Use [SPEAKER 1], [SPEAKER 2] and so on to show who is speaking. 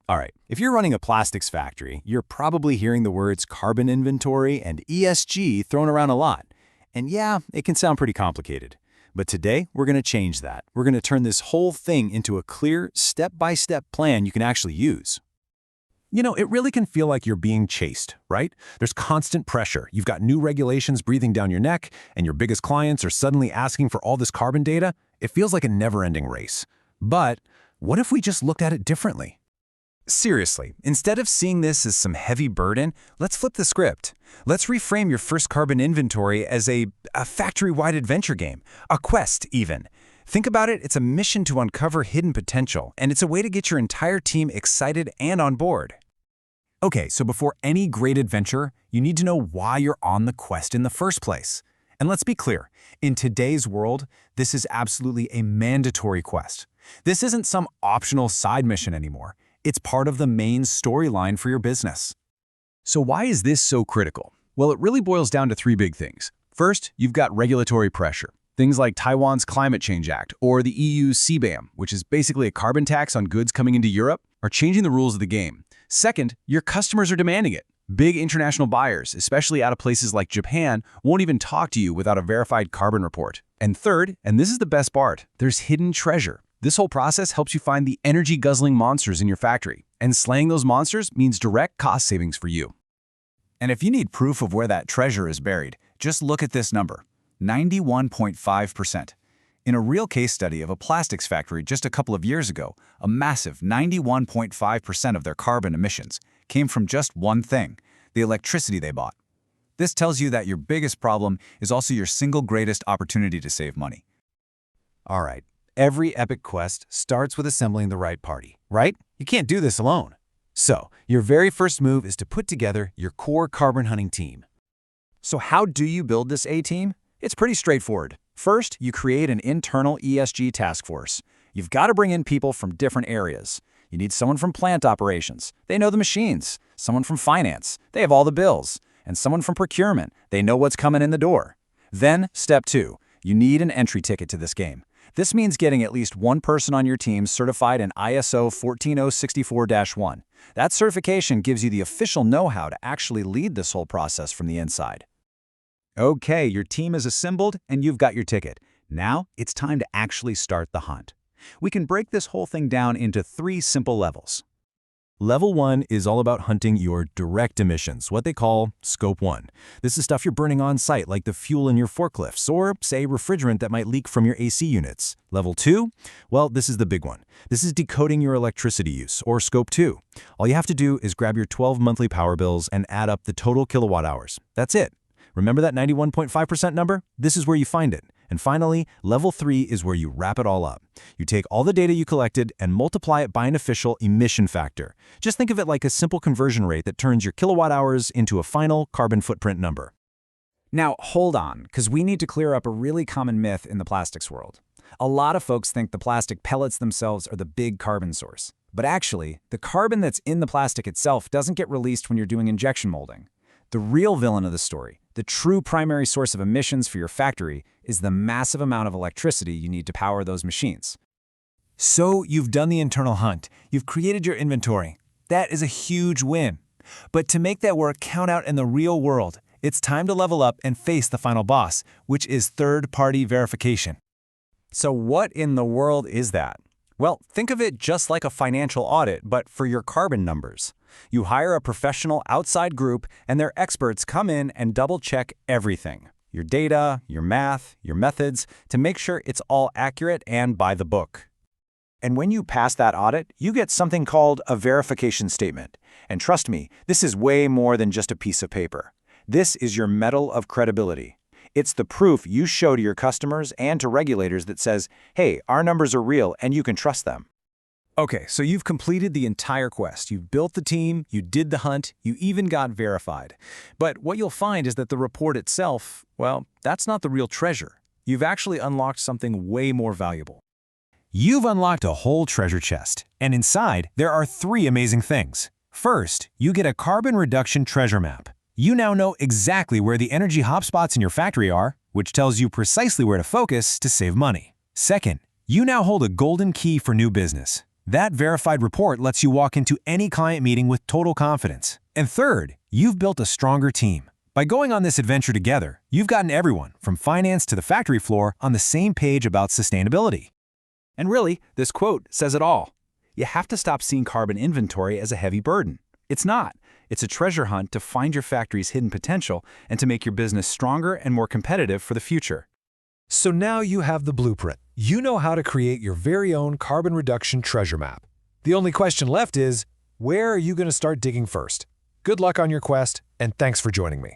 [SPEAKER 1] All right, if you're running a plastics factory, you're probably hearing the words carbon inventory and ESG thrown around a lot. And yeah, it can sound pretty complicated. But today, we're going to change that. We're going to turn this whole thing into a clear, step-by-step plan you can actually use.
[SPEAKER 2] You know, it really can feel like you're being chased, right? There's constant pressure. You've got new regulations breathing down your neck, and your biggest clients are suddenly asking for all this carbon data. It feels like a never-ending race. But what if we just looked at it differently?
[SPEAKER 1] Seriously, instead of seeing this as some heavy burden, let's flip the script. Let's reframe your first carbon inventory as a factory-wide adventure game, a quest even. Think about it, it's a mission to uncover hidden potential, and it's a way to get your entire team excited and on board.
[SPEAKER 2] Okay, so before any great adventure, you need to know why you're on the quest in the first place. And let's be clear, in today's world, this is absolutely a mandatory quest. This isn't some optional side mission anymore. It's part of the main storyline for your business.
[SPEAKER 3] So why is this so critical? Well, it really boils down to three big things. First, you've got regulatory pressure. Things like Taiwan's Climate Change Act or the EU's CBAM, which is basically a carbon tax on goods coming into Europe, are changing the rules of the game. Second, your customers are demanding it. Big international buyers, especially out of places like Japan, won't even talk to you without a verified carbon report. And third, and this is the best part, there's hidden treasure. This whole process helps you find the energy-guzzling monsters in your factory, and slaying those monsters means direct cost savings for you.
[SPEAKER 1] And if you need proof of where that treasure is buried, just look at this number, 91.5%. In a real case study of a plastics factory just a couple of years ago, a massive 91.5% of their carbon emissions came from just one thing, the electricity they bought. This tells you that your biggest problem is also your single greatest opportunity to save money. All right, every epic quest starts with assembling the right party, right? You can't do this alone. So, your very first move is to put together your core carbon hunting team. So how do you build this A-team? It's pretty straightforward. First, you create an internal ESG task force. You've got to bring in people from different areas. You need someone from plant operations. They know the machines. Someone from finance. They have all the bills. And someone from procurement. They know what's coming in the door. Then, step 2. You need an entry ticket to this game. This means getting at least one person on your team certified in ISO 14064-1. That certification gives you the official know-how to actually lead this whole process from the inside. Okay, your team is assembled and you've got your ticket. Now it's time to actually start the hunt. We can break this whole thing down into 3 simple levels.
[SPEAKER 2] Level 1 is all about hunting your direct emissions, what they call Scope 1. This is stuff you're burning on site, like the fuel in your forklifts, or, say, refrigerant that might leak from your AC units. Level 2? Well, this is the big one. This is decoding your electricity use, or Scope 2. All you have to do is grab your 12 monthly power bills and add up the total kilowatt hours. That's it. Remember that 91.5% number? This is where you find it. And finally, level 3 is where you wrap it all up. You take all the data you collected and multiply it by an official emission factor. Just think of it like a simple conversion rate that turns your kilowatt hours into a final carbon footprint number.
[SPEAKER 1] Now, hold on, because we need to clear up a really common myth in the plastics world. A lot of folks think the plastic pellets themselves are the big carbon source. But actually, the carbon that's in the plastic itself doesn't get released when you're doing injection molding. The real villain of the story, the true primary source of emissions for your factory, is the massive amount of electricity you need to power those machines.
[SPEAKER 2] So you've done the internal hunt. You've created your inventory. That is a huge win. But to make that work count out in the real world, it's time to level up and face the final boss, which is third-party verification.
[SPEAKER 1] So what in the world is that? Well, think of it just like a financial audit, but for your carbon numbers. You hire a professional outside group, and their experts come in and double-check everything. Your data, your math, your methods, to make sure it's all accurate and by the book. And when you pass that audit, you get something called a verification statement. And trust me, this is way more than just a piece of paper. This is your medal of credibility. It's the proof you show to your customers and to regulators that says, hey, our numbers are real and you can trust them. Okay, so you've completed the entire quest. You've built the team, you did the hunt, you even got verified. But what you'll find is that the report itself, well, that's not the real treasure. You've actually unlocked something way more valuable.
[SPEAKER 2] You've unlocked a whole treasure chest, and inside there are 3 amazing things. First, you get a carbon reduction treasure map. You now know exactly where the energy hotspots in your factory are, which tells you precisely where to focus to save money. Second, you now hold a golden key for new business. That verified report lets you walk into any client meeting with total confidence. And third, you've built a stronger team. By going on this adventure together, you've gotten everyone, from finance to the factory floor, on the same page about sustainability.
[SPEAKER 1] And really, this quote says it all. You have to stop seeing carbon inventory as a heavy burden. It's not. It's a treasure hunt to find your factory's hidden potential and to make your business stronger and more competitive for the future.
[SPEAKER 4] So now you have the blueprint. You know how to create your very own carbon reduction treasure map. The only question left is, where are you going to start digging first? Good luck on your quest, and thanks for joining me.